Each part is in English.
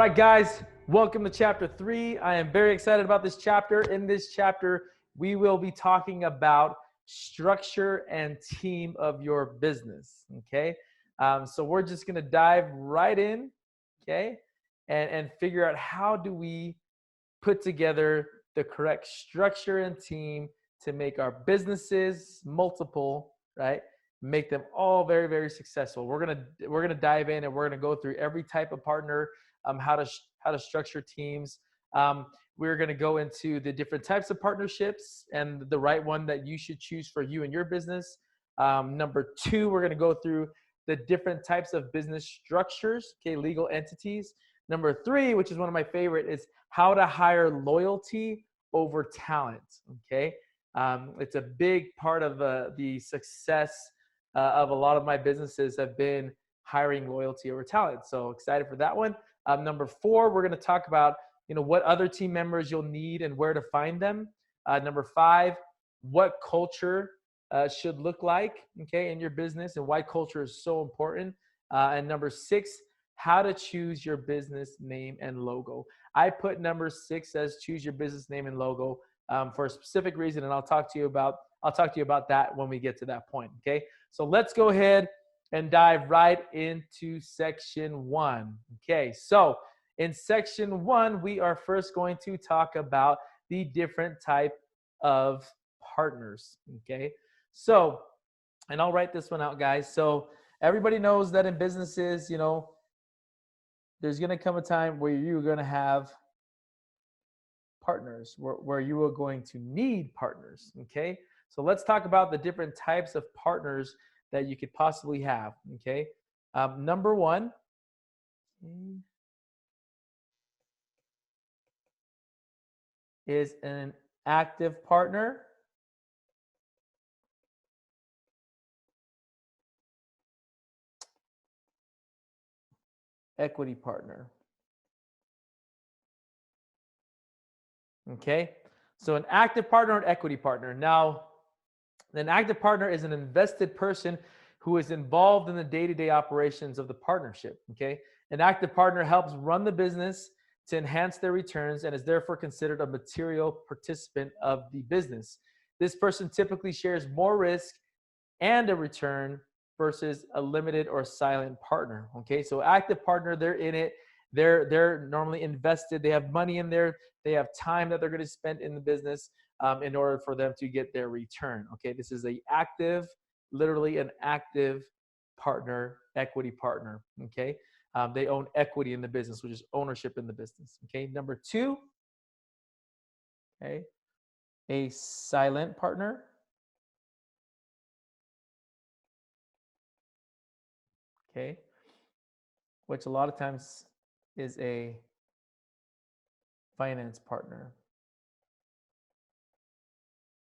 right, guys, welcome to chapter 3. I am very excited about this chapter. In this chapter, we will be talking about structure and team of your business. Okay. So we're just going to dive right in. Okay. And figure out how do we put together the correct structure and team to make our businesses multiple, right? Make them all very, very successful. We're gonna dive in and we're gonna go through every type of partner, how to structure teams. We're gonna go into the different types of partnerships and the right one that you should choose for you and your business. Number 2, we're gonna go through the different types of business structures, okay, legal entities. Number 3, which is one of my favorite, is how to hire loyalty over talent. Okay, it's a big part of the success of a lot of my businesses have been hiring loyalty over talent. So excited for that one. Number 4, we're going to talk about what other team members you'll need and where to find them. Number 5, what culture should look like, okay, in your business and why culture is so important. And number 6, how to choose your business name and logo. I put number 6 as choose your business name and logo for a specific reason, and I'll talk to you about that when we get to that point. Okay, so let's go ahead and dive right into section 1. Okay, so in section 1, we are first going to talk about the different type of partners. Okay, so, and I'll write this one out, guys. So everybody knows that in businesses, there's going to come a time where you're going to have partners, where you are going to need partners. Okay, so let's talk about the different types of partners that you could possibly have. Okay, number 1 is an active partner. Equity partner. Okay, so an active partner and equity partner. Now, an active partner is an invested person who is involved in the day-to-day operations of the partnership. Okay, an active partner helps run the business to enhance their returns and is therefore considered a material participant of the business. This person typically shares more risk and a return versus a limited or silent partner. Okay, so active partner, they're in it. They're normally invested. They have money in there. They have time that they're going to spend in the business in order for them to get their return. Okay, this is literally an active partner, equity partner. Okay, they own equity in the business, which is ownership in the business. Okay, number 2, okay, a silent partner. Okay, which a lot of times is a finance partner.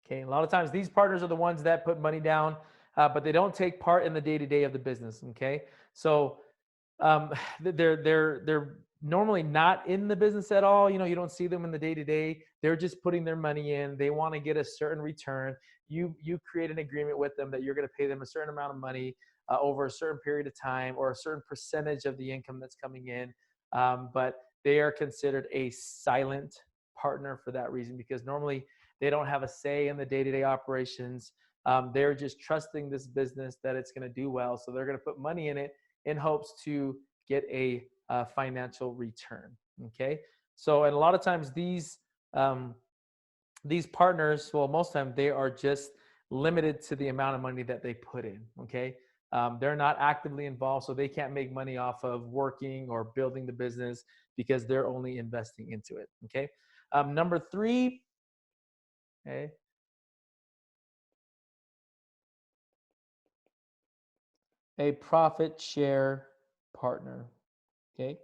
Okay, a lot of times these partners are the ones that put money down, but they don't take part in the day-to-day of the business. Okay, so they're normally not in the business at all. You don't see them in the day-to-day. They're just putting their money in. They want to get a certain return. You create an agreement with them that you're going to pay them a certain amount of money over a certain period of time or a certain percentage of the income that's coming in. But they are considered a silent partner for that reason, because normally they don't have a say in the day-to-day operations. They're just trusting this business that it's going to do well. So they're going to put money in it in hopes to get a financial return. Okay, so and a lot of times these partners, well, most of the time they are just limited to the amount of money that they put in. Okay, they're not actively involved, so they can't make money off of working or building the business because they're only investing into it. Okay, number 3. Okay, a profit share partner. Okay,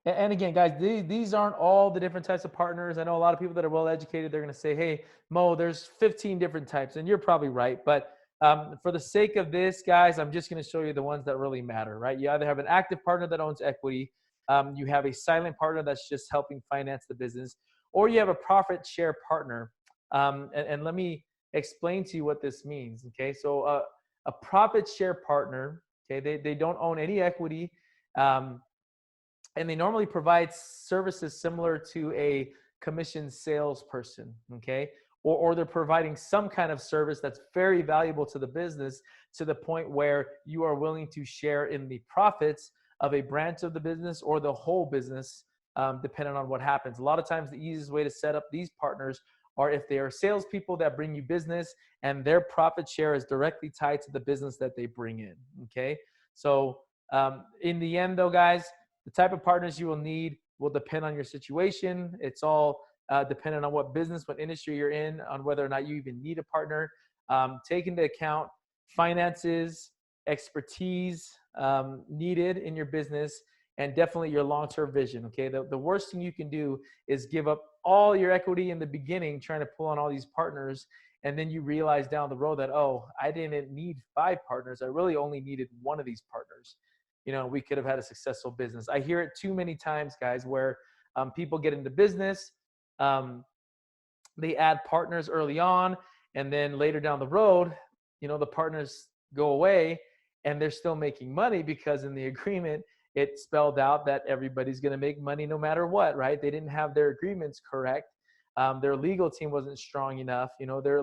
and again, guys, these aren't all the different types of partners. I know a lot of people that are well educated, they're going to say, hey, Mo, there's 15 different types, and you're probably right. But for the sake of this, guys, I'm just going to show you the ones that really matter, right? You either have an active partner that owns equity, you have a silent partner that's just helping finance the business, or you have a profit share partner. And let me explain to you what this means. Okay, so a profit share partner, okay, they don't own any equity. and they normally provide services similar to a commission salesperson, okay? Or they're providing some kind of service that's very valuable to the business, to the point where you are willing to share in the profits of a branch of the business or the whole business, depending on what happens. A lot of times the easiest way to set up these partners are if they are salespeople that bring you business and their profit share is directly tied to the business that they bring in, okay? So in the end though, guys, the type of partners you will need will depend on your situation. It's all dependent on what business, what industry you're in, on whether or not you even need a partner. Take into account finances, expertise needed in your business, and definitely your long-term vision, okay? The worst thing you can do is give up all your equity in the beginning trying to pull on all these partners, and then you realize down the road that, oh, I didn't need 5 partners. I really only needed one of these partners. You know, we could have had a successful business. I hear it too many times, guys, where people get into business, they add partners early on, and then later down the road, you know, the partners go away and they're still making money because in the agreement, it spelled out that everybody's going to make money no matter what, right? They didn't have their agreements correct. Their legal team wasn't strong enough. You know, they're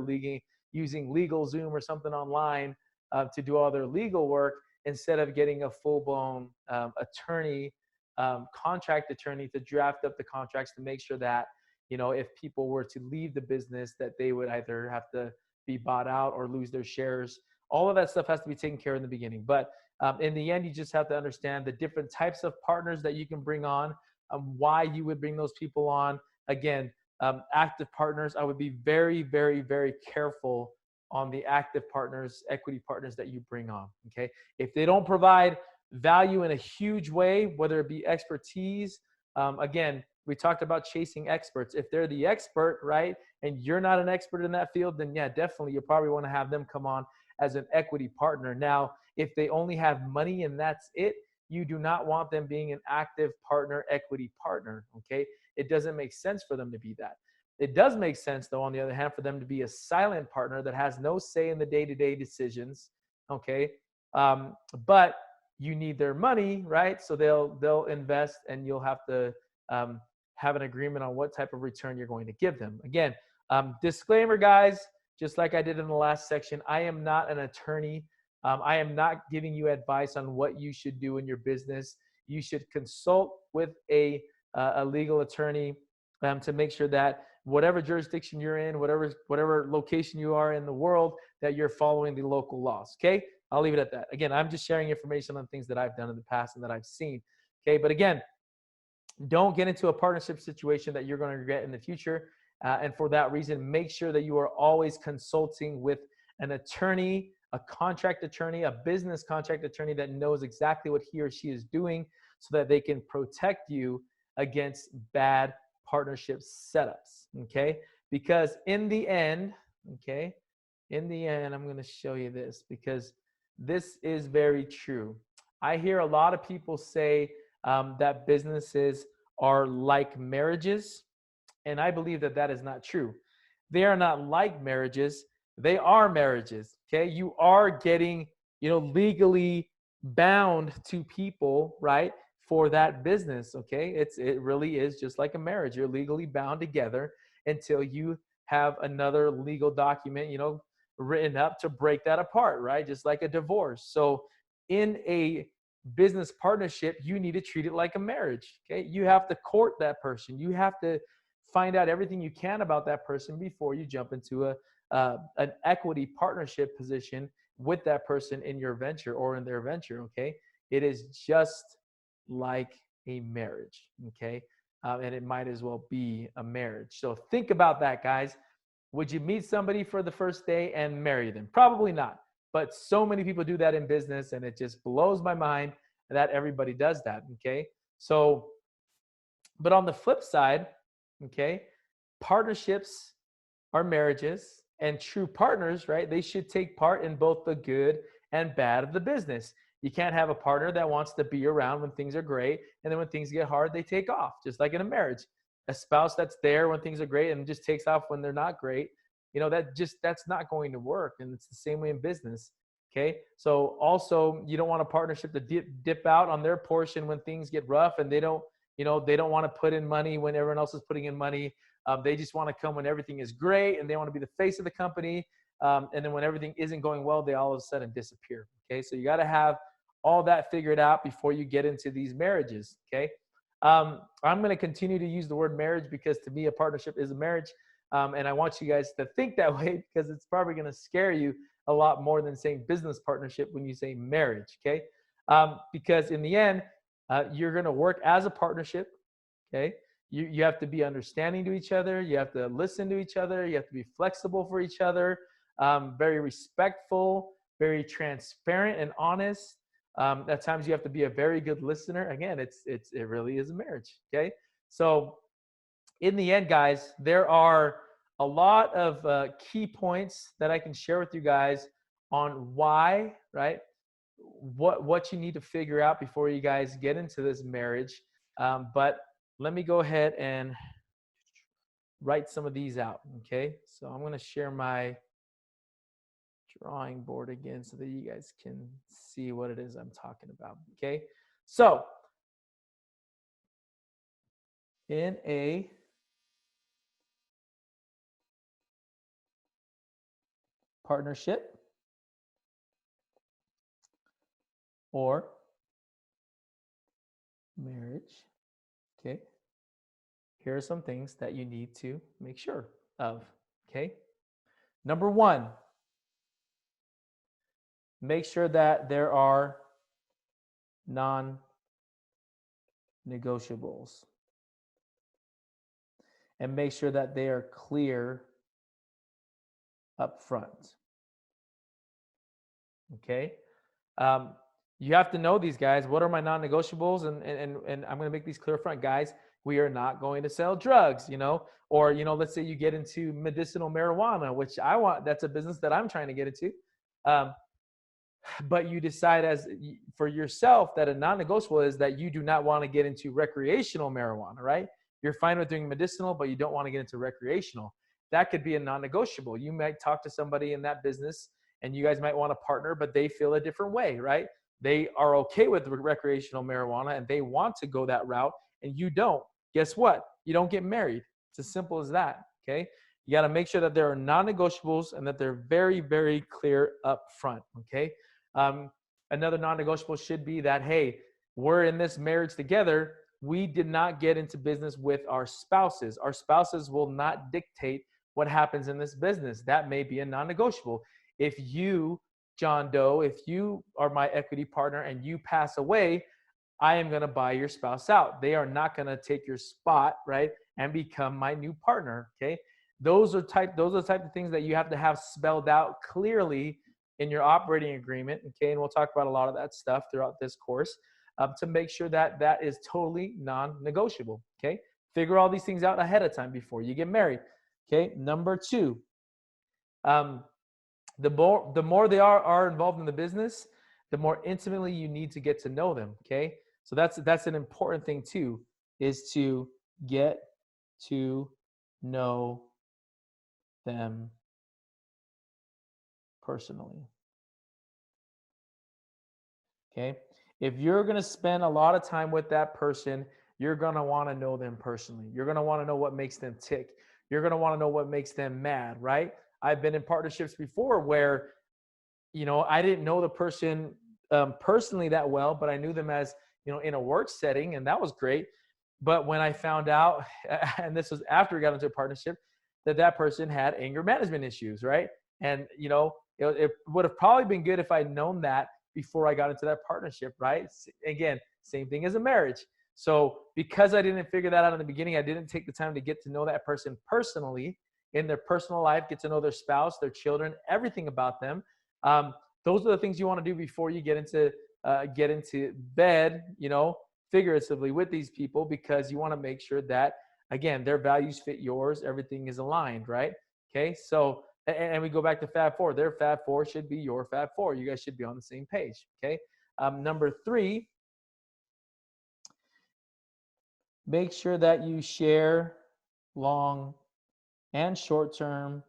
using LegalZoom or something online to do all their legal work, instead of getting a full-blown attorney, contract attorney to draft up the contracts to make sure that, you know, if people were to leave the business, that they would either have to be bought out or lose their shares. All of that stuff has to be taken care of in the beginning. But in the end, you just have to understand the different types of partners that you can bring on, why you would bring those people on. Again, active partners, I would be very, very, very careful on the active partners, equity partners that you bring on, okay? If they don't provide value in a huge way, whether it be expertise, again, we talked about chasing experts. If they're the expert, right, and you're not an expert in that field, then yeah, definitely you'll probably want to have them come on as an equity partner. Now, if they only have money and that's it, you do not want them being an active partner, equity partner, okay? It doesn't make sense for them to be that. It does make sense, though, on the other hand, for them to be a silent partner that has no say in the day-to-day decisions, okay? But you need their money, right? So they'll invest, and you'll have to have an agreement on what type of return you're going to give them. Again, disclaimer, guys, just like I did in the last section, I am not an attorney. I am not giving you advice on what you should do in your business. You should consult with a legal attorney to make sure that whatever jurisdiction you're in, whatever location you are in the world, that you're following the local laws, okay? I'll leave it at that. Again, I'm just sharing information on things that I've done in the past and that I've seen, okay? But again, don't get into a partnership situation that you're going to regret in the future. And for that reason, make sure that you are always consulting with an attorney, a contract attorney, a business contract attorney that knows exactly what he or she is doing, so that they can protect you against bad partnership setups, okay? Because in the end, okay, in the end, I'm going to show you this because this is very true. I hear a lot of people say that businesses are like marriages, and I believe that that is not true. They are not like marriages. They are marriages, okay? You are getting, you know, legally bound to people, right, for that business, okay? It really is just like a marriage. You're legally bound together until you have another legal document, you know, written up to break that apart, right? Just like a divorce. So in a business partnership, you need to treat it like a marriage, okay? You have to court that person. You have to find out everything you can about that person before you jump into an equity partnership position with that person in your venture or in their venture, okay? It is just like a marriage, okay? And it might as well be a marriage. So think about that, guys. Would you meet somebody for the first day and marry them? Probably not. But so many people do that in business, and it just blows my mind that everybody does that, okay? So, but on the flip side, okay, partnerships are marriages, and true partners, right, they should take part in both the good and bad of the business. You can't have a partner that wants to be around when things are great, and then when things get hard, they take off, just like in a marriage. A spouse that's there when things are great and just takes off when they're not great, you know, that's not going to work. And it's the same way in business, Okay. So also, you don't want a partnership to dip out on their portion when things get rough, and they don't, they don't want to put in money when everyone else is putting in money. They just want to come when everything is great, and they want to be the face of the company. And then when everything isn't going well, they all of a sudden disappear. Okay. So you got to have all that figured out before you get into these marriages. Okay. I'm going to continue to use the word marriage because to me, a partnership is a marriage. And I want you guys to think that way because it's probably going to scare you a lot more than saying business partnership when you say marriage. Okay. Because in the end, you're going to work as a partnership. Okay. You have to be understanding to each other. You have to listen to each other. You have to be flexible for each other, very respectful, very transparent and honest. At times you have to be a very good listener. Again, it really is a marriage. Okay. So in the end, guys, there are a lot of key points that I can share with you guys on why, right? What you need to figure out before you guys get into this marriage. But let me go ahead and write some of these out. Okay. So I'm going to share my drawing board again so that you guys can see what it is I'm talking about. Okay. So in a partnership or marriage, okay, here are some things that you need to make sure of. Okay. Number one, make sure that there are non-negotiables and make sure that they are clear up front. Okay. You have to know these guys. What are my non-negotiables? And I'm going to make these clear front, guys. We are not going to sell drugs, or, let's say you get into medicinal marijuana, which that's a business that I'm trying to get into. But you decide for yourself that a non-negotiable is that you do not want to get into recreational marijuana, right? You're fine with doing medicinal, but you don't want to get into recreational. That could be a non-negotiable. You might talk to somebody in that business and you guys might want to partner, but they feel a different way, right? They are okay with recreational marijuana and they want to go that route and you don't. Guess what? You don't get married. It's as simple as that, okay? You got to make sure that there are non-negotiables and that they're very, very clear up front, okay? Another non-negotiable should be that, hey, we're in this marriage together. We did not get into business with our spouses. Our spouses will not dictate what happens in this business. That may be a non-negotiable. If you, John Doe, if you are my equity partner and you pass away, I am going to buy your spouse out. They are not going to take your spot, right, and become my new partner, okay? Those are the type of things that you have to have spelled out clearly in your operating agreement, okay? And we'll talk about a lot of that stuff throughout this course to make sure that that is totally non-negotiable, okay? Figure all these things out ahead of time before you get married, okay? Number two, the more they are involved in the business, the more intimately you need to get to know them, okay? So that's an important thing too, is to get to know them personally. Okay. If you're going to spend a lot of time with that person, you're going to want to know them personally. You're going to want to know what makes them tick. You're going to want to know what makes them mad, right? I've been in partnerships before where, I didn't know the person personally that well, but I knew them as, in a work setting, and that was great. But when I found out, and this was after we got into a partnership, that person had anger management issues, right? And, it would have probably been good if I'd known that before I got into that partnership, right? Again, same thing as a marriage. So because I didn't figure that out in the beginning, I didn't take the time to get to know that person personally in their personal life, get to know their spouse, their children, everything about them. Those are the things you want to do before you get into bed, figuratively with these people, because you want to make sure that, again, their values fit yours. Everything is aligned, right? Okay. So, and we go back to Fab Four. Their Fab Four should be your Fab Four. You guys should be on the same page. Okay. Number three, make sure that you share long and short-term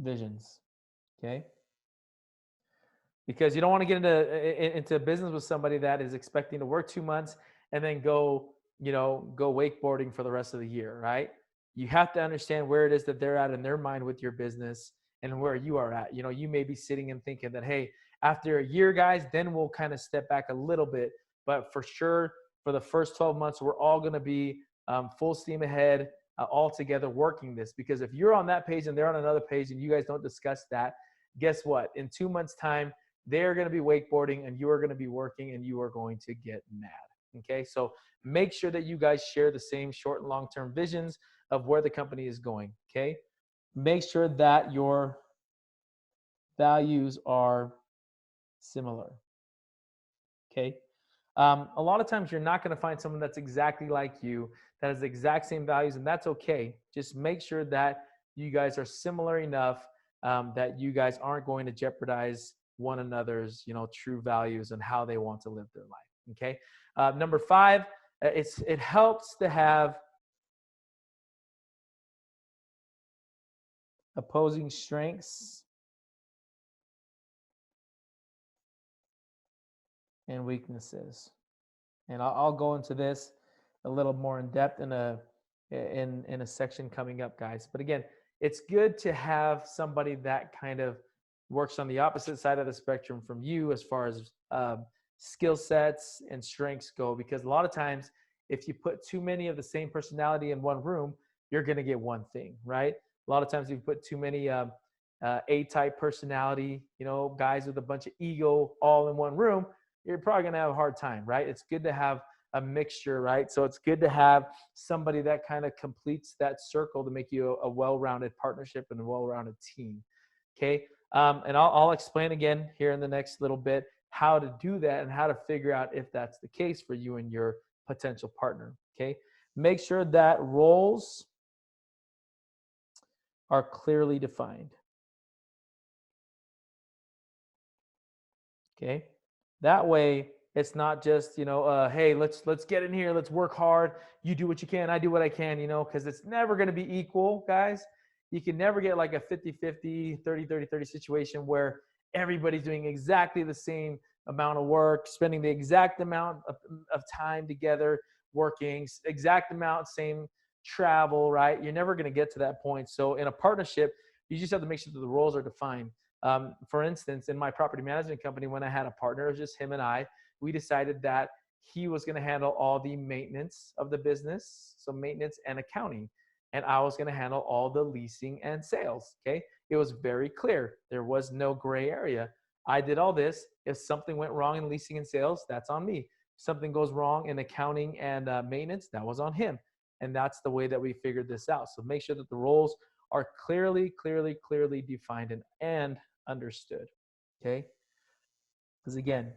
visions. Okay. Because you don't want to get into business with somebody that is expecting to work 2 months and then go wakeboarding for the rest of the year, right? You have to understand where it is that they're at in their mind with your business and where you are at. You may be sitting and thinking that, hey, after a year, guys, then we'll kind of step back a little bit. But for sure, for the first 12 months, we're all going to be full steam ahead, all together working this. Because if you're on that page and they're on another page and you guys don't discuss that, guess what? In 2 months' time, they're going to be wakeboarding and you are going to be working and you are going to get mad. Okay. So make sure that you guys share the same short and long-term visions of where the company is going. Okay. Make sure that your values are similar. Okay. A lot of times you're not going to find someone that's exactly like you, that has the exact same values, and that's okay. Just make sure that you guys are similar enough that you guys aren't going to jeopardize one another's true values and how they want to live their life. Okay. Number 5, it helps to have opposing strengths and weaknesses. And I'll go into this a little more in depth in a section coming up, guys. But again, it's good to have somebody that kind of works on the opposite side of the spectrum from you as far as skill sets and strengths go, because a lot of times if you put too many of the same personality in one room, you're going to get one thing, right? A lot of times if you put too many A-type personality, guys with a bunch of ego all in one room, you're probably going to have a hard time, right? It's good to have a mixture, right? So it's good to have somebody that kind of completes that circle to make you a well-rounded partnership and a well-rounded team. Okay. And I'll explain again here in the next little bit how to do that and how to figure out if that's the case for you and your potential partner. Okay. Make sure that roles are clearly defined. Okay. That way it's not just, hey, let's get in here, let's work hard. You do what you can, I do what I can, because it's never going to be equal, guys. You can never get like a 50-50, 30-30-30 situation where everybody's doing exactly the same amount of work, spending the exact amount of time together, working, exact amount, same travel, right? You're never going to get to that point. So in a partnership, you just have to make sure that the roles are defined. For instance, in my property management company, when I had a partner, it was just him and I, we decided that he was going to handle all the maintenance of the business, so maintenance and accounting, and I was going to handle all the leasing and sales. Okay. It was very clear. There was no gray area. I did all this. If something went wrong in leasing and sales, that's on me. If something goes wrong in accounting and maintenance, that was on him. And that's the way that we figured this out. So make sure that the roles are clearly defined and understood. Okay. Because again,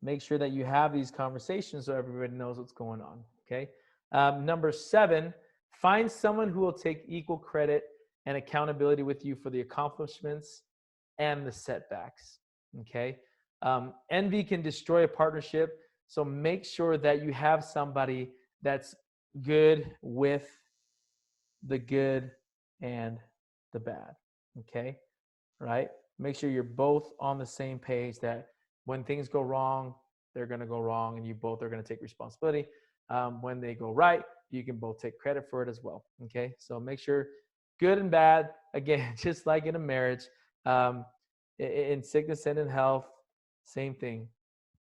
make sure that you have these conversations so everybody knows what's going on. Okay. Number 7, find someone who will take equal credit and accountability with you for the accomplishments and the setbacks. Okay. Envy can destroy a partnership. So make sure that you have somebody that's good with the good and the bad. Okay. Right. Make sure you're both on the same page that when things go wrong, they're going to go wrong and you both are going to take responsibility. When they go right, you can both take credit for it as well. Okay. So make sure good and bad, again, just like in a marriage, in sickness and in health, same thing.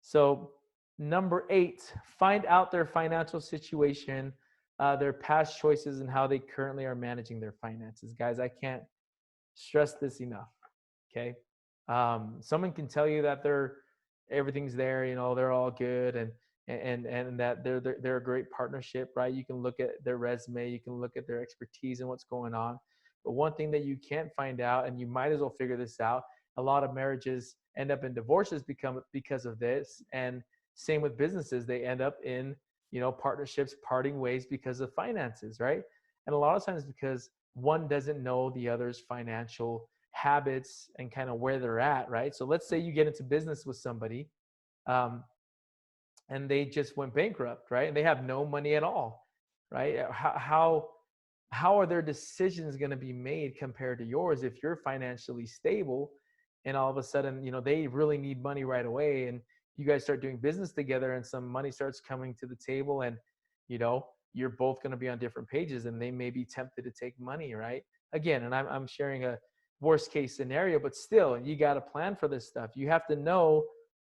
So number 8, find out their financial situation, their past choices, and how they currently are managing their finances. Guys, I can't stress this enough. Okay. Someone can tell you that everything's there, they're all good and that they're a great partnership, right? You can look at their resume, you can look at their expertise and what's going on. But one thing that you can't find out, and you might as well figure this out, a lot of marriages end up in divorces because of this. And same with businesses, they end up in, partnerships parting ways because of finances, right? And a lot of times because one doesn't know the other's financial habits and kind of where they're at, right? So let's say you get into business with somebody and they just went bankrupt, right? And they have no money at all, right? How how are their decisions going to be made compared to yours if you're financially stable and all of a sudden, they really need money right away, and you guys start doing business together and some money starts coming to the table, and you're both going to be on different pages, and they may be tempted to take money, right? Again, and I'm sharing a worst case scenario, but still, you got to plan for this stuff. You have to know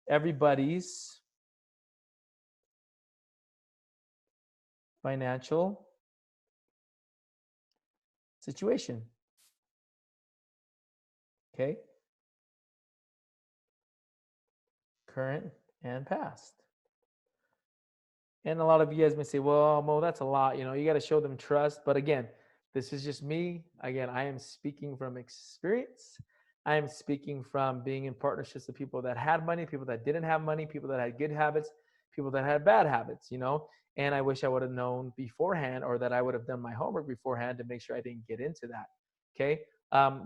everybody's financial situation. Okay. Current and past. And a lot of you guys may say, well, Mo, that's a lot. You got to show them trust. But again, this is just me. Again, I am speaking from experience. I am speaking from being in partnerships with people that had money, people that didn't have money, people that had good habits, people that had bad habits, And I wish I would have known beforehand, or that I would have done my homework beforehand to make sure I didn't get into that. Okay.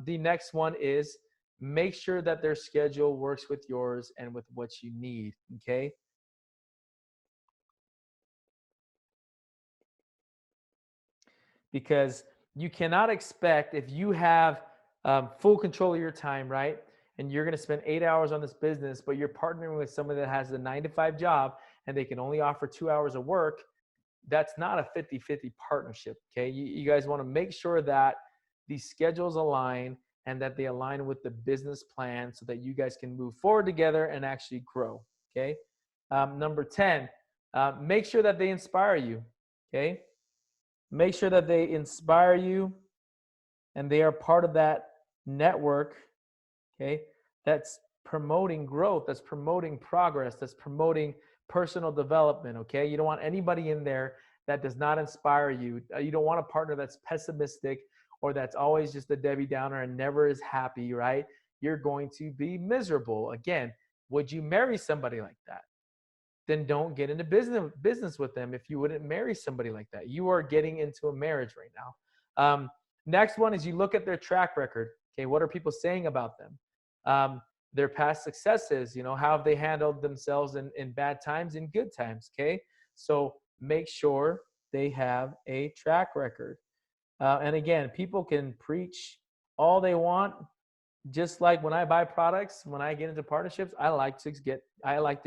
The next one is make sure that their schedule works with yours and with what you need. Okay. Because you cannot expect, if you have full control of your time, right? And you're going to spend 8 hours on this business, but you're partnering with somebody that has a 9-to-5 job and they can only offer 2 hours of work. That's not a 50-50 partnership. Okay. You guys want to make sure that these schedules align and that they align with the business plan so that you guys can move forward together and actually grow. Okay. Number 10, make sure that they inspire you. Okay. Make sure that they inspire you and they are part of that network, okay, that's promoting growth, that's promoting progress, that's promoting personal development, okay? You don't want anybody in there that does not inspire you. You don't want a partner that's pessimistic or that's always just a Debbie Downer and never is happy, right? You're going to be miserable. Again, would you marry somebody like that? Then don't get into business with them if you wouldn't marry somebody like that. You are getting into a marriage right now. Next one is you look at their track record. Okay, what are people saying about them? Their past successes, how have they handled themselves in bad times and good times, okay? So make sure they have a track record. And again, people can preach all they want. Just like when I buy products, when I get into partnerships, I like to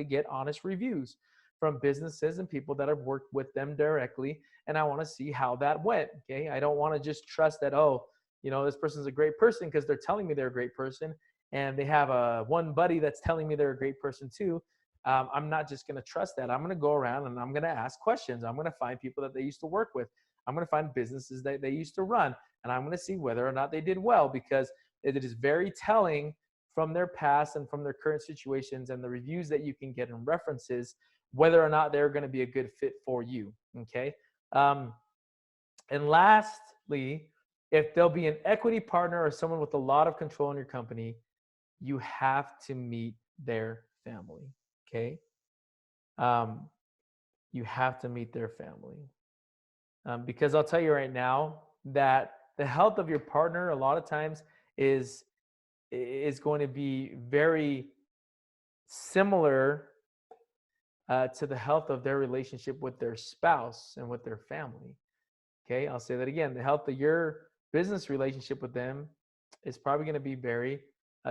get honest reviews from businesses and people that have worked with them directly, and I want to see how that went. Okay, I don't want to just trust that, oh, this person's a great person because they're telling me they're a great person, and they have a one buddy that's telling me they're a great person too. I'm not just going to trust that. I'm going to go around and I'm going to ask questions. I'm going to find people that they used to work with. I'm going to find businesses that they used to run, and I'm going to see whether or not they did well, because it is very telling from their past and from their current situations and the reviews that you can get and references, whether or not they're going to be a good fit for you. Okay. And lastly, if there'll be an equity partner or someone with a lot of control in your company, you have to meet their family. Okay. You have to meet their family. Because I'll tell you right now that the health of your partner a lot of times is going to be very similar to the health of their relationship with their spouse and with their family. Okay, I'll say that again. The health of your business relationship with them is probably going to be very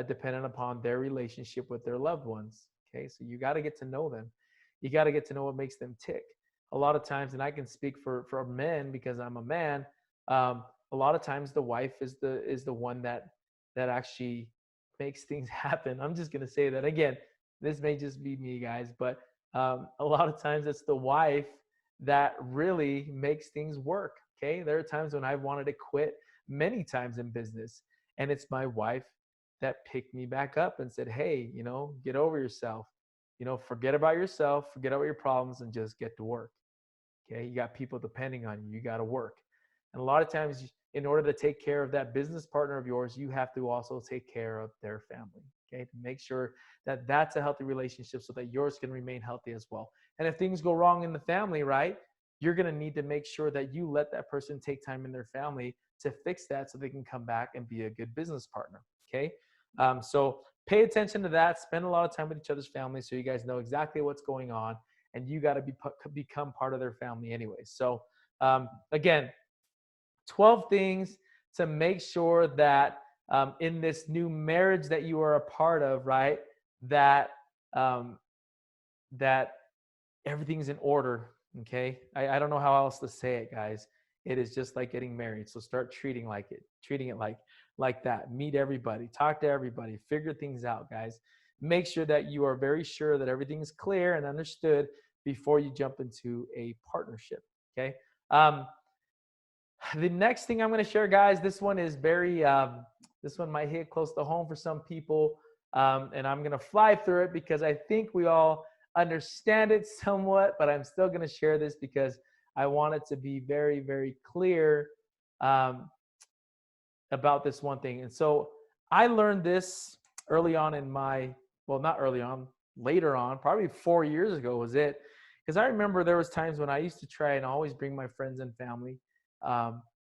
dependent upon their relationship with their loved ones. Okay, so you got to get to know them. You got to get to know what makes them tick. A lot of times, and I can speak for men because I'm a man. A lot of times, the wife is the one that actually makes things happen. I'm just gonna say that again. This may just be me, guys, but a lot of times it's the wife that really makes things work. Okay, there are times when I've wanted to quit many times in business, and it's my wife that picked me back up and said, "Hey, get over yourself. Forget about yourself, forget about your problems, and just get to work." Okay, you got people depending on you. You got to work. And a lot of times, in order to take care of that business partner of yours, you have to also take care of their family. Okay, to make sure that that's a healthy relationship so that yours can remain healthy as well. And if things go wrong in the family, right, you're going to need to make sure that you let that person take time in their family to fix that so they can come back and be a good business partner. Okay, so pay attention to that. Spend a lot of time with each other's families so you guys know exactly what's going on, and you got to become part of their family anyway. So again, 12 things to make sure that in this new marriage that you are a part of, right, that um, that everything's in order. Okay, I don't know how else to say it, guys. It is just like getting married. So start treating it like that. Meet everybody, talk to everybody, figure things out, guys. Make sure that you are very sure that everything is clear and understood before you jump into a partnership. Okay. Um, the next thing I'm going to share, guys, this one is very, this one might hit close to home for some people. And I'm going to fly through it because I think we all understand it somewhat, but I'm still going to share this because I want it to be very, very clear um, about this one thing. And so I learned this early on in my, well, not early on, later on, probably 4 years ago was it. Because I remember there was times when I used to try and always bring my friends and family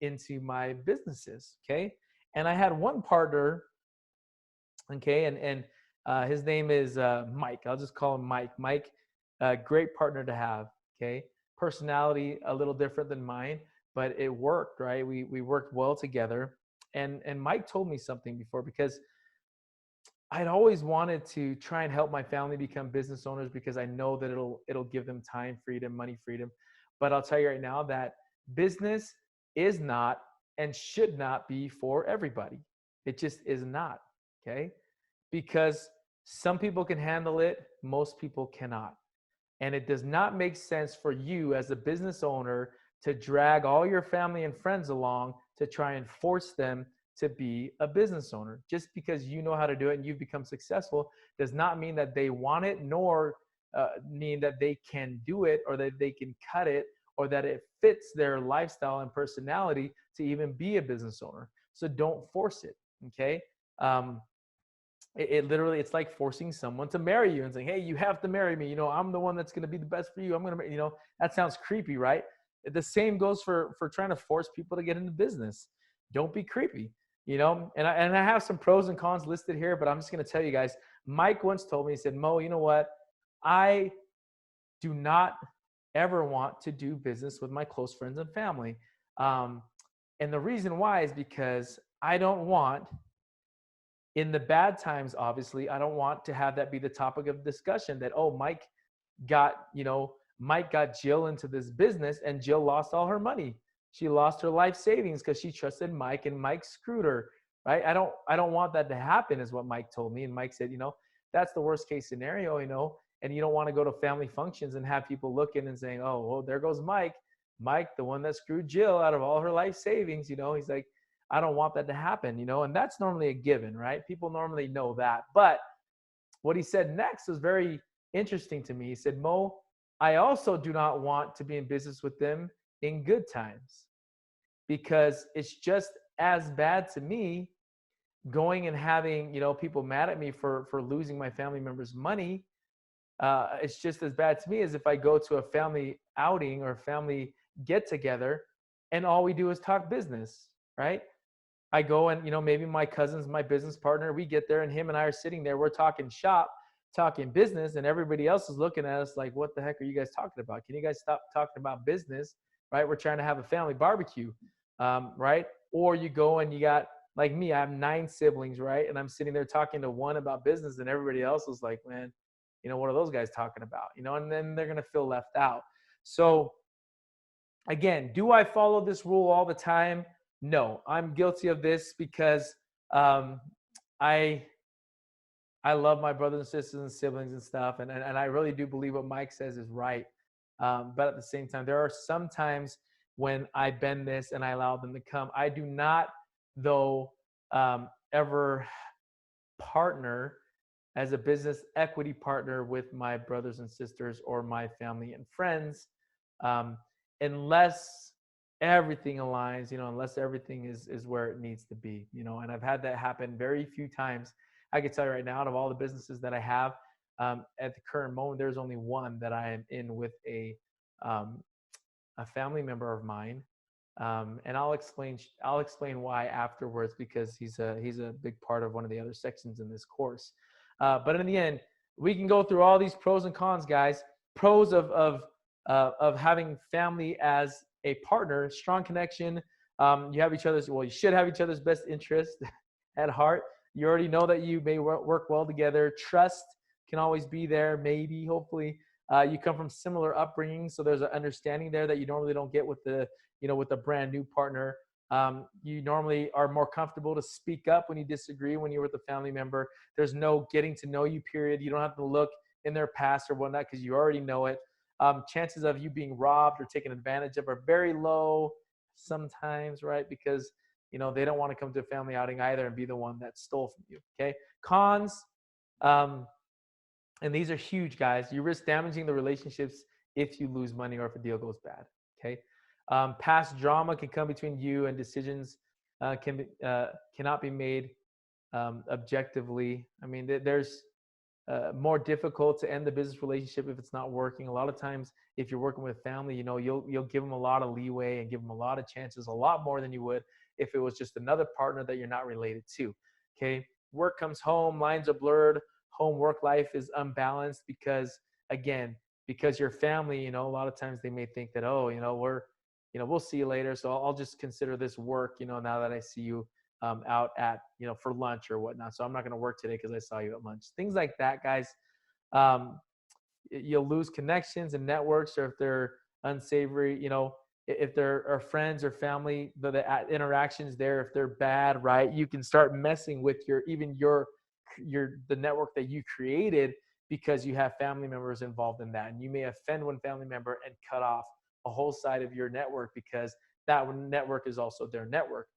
into my businesses. Okay. And I had one partner, okay, and his name is Mike. I'll just call him Mike. Mike, great partner to have. Okay, personality a little different than mine, but it worked, right? We worked well together. And Mike told me something before because I'd always wanted to try and help my family become business owners because I know that it'll give them time freedom, money freedom. But I'll tell you right now that business is not and should not be for everybody. It just is not. Okay, because some people can handle it, most people cannot. And it does not make sense for you as a business owner to drag all your family and friends along to try and force them to be a business owner. Just because you know how to do it and you've become successful does not mean that they want it, nor mean that they can do it or that they can cut it or that it fits their lifestyle and personality to even be a business owner. So don't force it. Okay. It literally, it's like forcing someone to marry you and saying, hey, you have to marry me. I'm the one that's going to be the best for you. I'm going to, that sounds creepy, right? The same goes for trying to force people to get into business. Don't be creepy, and I have some pros and cons listed here, but I'm just going to tell you guys, Mike once told me, he said, Mo, you know what? I do not ever want to do business with my close friends and family. And the reason why is because I don't want, in the bad times, obviously, I don't want to have that be the topic of discussion that, oh, Mike got Jill into this business and Jill lost all her money. She lost her life savings because she trusted Mike and Mike screwed her, right? I don't want that to happen is what Mike told me. And Mike said, that's the worst case scenario, and you don't want to go to family functions and have people looking and saying, oh, well, there goes Mike, the one that screwed Jill out of all her life savings. He's like, I don't want that to happen, and that's normally a given, right? People normally know that. But what he said next was very interesting to me. He said, Mo, I also do not want to be in business with them in good times because it's just as bad to me going and having, people mad at me for losing my family members' money. It's just as bad to me as if I go to a family outing or family get together and all we do is talk business, right? I go and, maybe my cousin's my business partner. We get there and him and I are sitting there. We're talking shop, talking business, and everybody else is looking at us like, what the heck are you guys talking about? Can you guys stop talking about business, right? We're trying to have a family barbecue, right? Or you go and you got, like me, I have 9 siblings, right? And I'm sitting there talking to one about business and everybody else is like, man, what are those guys talking about? And then they're going to feel left out. So again, do I follow this rule all the time? No, I'm guilty of this because I love my brothers and sisters and siblings and stuff, and I really do believe what Mike says is right. But at the same time, there are some times when I bend this and I allow them to come. I do not, though, ever partner as a business equity partner with my brothers and sisters or my family and friends, unless everything aligns, unless everything is where it needs to be, and I've had that happen very few times. I can tell you right now, out of all the businesses that I have, at the current moment, there's only one that I am in with a family member of mine. And I'll explain why afterwards, because he's a big part of one of the other sections in this course. But in the end, we can go through all these pros and cons, guys. Pros of having family as a partner, strong connection, You have each other's, well, you should have each other's best interest at heart. You already know that you may work well together. Trust can always be there, maybe, hopefully. You come from similar upbringing, so there's an understanding there that you normally don't get with with a brand new partner. You normally are more comfortable to speak up when you disagree when you're with a family member. There's no getting to know you period. You don't have to look in their past or whatnot because you already know it. Chances of you being robbed or taken advantage of are very low sometimes, right? Because they don't want to come to a family outing either and be the one that stole from you. Okay. Cons, um, and these are huge, guys. You risk damaging the relationships if you lose money or if a deal goes bad. Okay. Past drama can come between you, and decisions cannot be made objectively. I mean, there's more difficult to end the business relationship if it's not working. A lot of times, if you're working with family, you'll give them a lot of leeway and give them a lot of chances, a lot more than you would if it was just another partner that you're not related to. Okay. Work comes home, lines are blurred, home work life is unbalanced because, again, because your family, a lot of times they may think that, oh, we'll see you later. So I'll just consider this work, now that I see you out at, for lunch or whatnot. So I'm not going to work today because I saw you at lunch. Things like that, guys. You'll lose connections and networks, or if they're unsavory, if there are friends or family, the interactions there, if they're bad, right, you can start messing with the network that you created because you have family members involved in that. And you may offend one family member and cut off a whole side of your network because that network is also their network.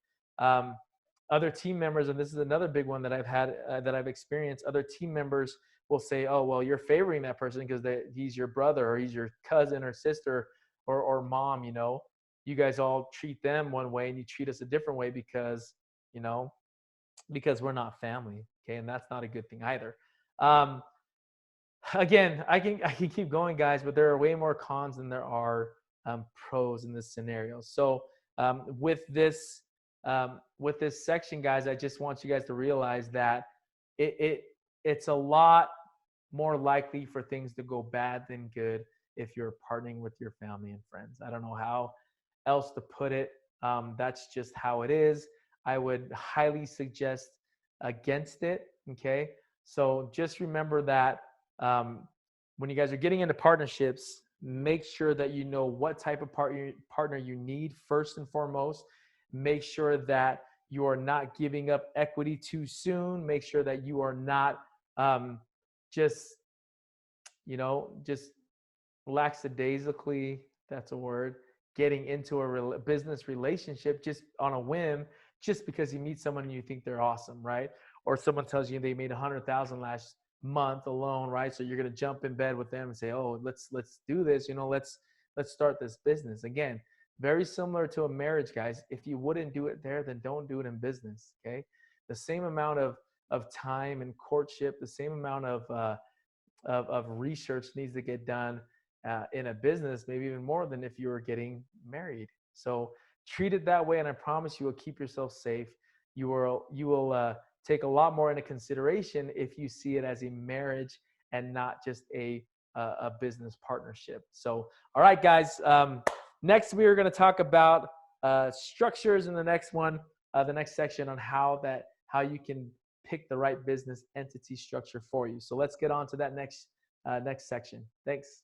Other team members, and this is another big one that I've had, that I've experienced, other team members will say, oh, well, you're favoring that person because he's your brother or he's your cousin or sister or mom, you guys all treat them one way and you treat us a different way because we're not family. Okay. And that's not a good thing either. Again, I can keep going, guys, but there are way more cons than there are pros in this scenario. So with this section, guys, I just want you guys to realize that it's a lot more likely for things to go bad than good if you're partnering with your family and friends. I don't know how else to put it. That's just how it is. I would highly suggest against it. Okay. So just remember that when you guys are getting into partnerships, make sure that you know what type of partner you need first and foremost. Make sure that you are not giving up equity too soon. Make sure that you are not just lackadaisically, that's a word, getting into a business relationship just on a whim, just because you meet someone and you think they're awesome, right? Or someone tells you they made 100,000 last month alone, right? So you're going to jump in bed with them and say, oh, let's do this, let's start this business. Again, very similar to a marriage, guys. If you wouldn't do it there, then don't do it in business. Okay. The same amount of time and courtship, the same amount of research needs to get done in a business, maybe even more than if you were getting married. So treat it that way, and I promise you will keep yourself safe. You will take a lot more into consideration if you see it as a marriage and not just a business partnership. So, all right, guys. Next, we are going to talk about structures in the next one, the next section on how you can pick the right business entity structure for you. So let's get on to that next section. Thanks.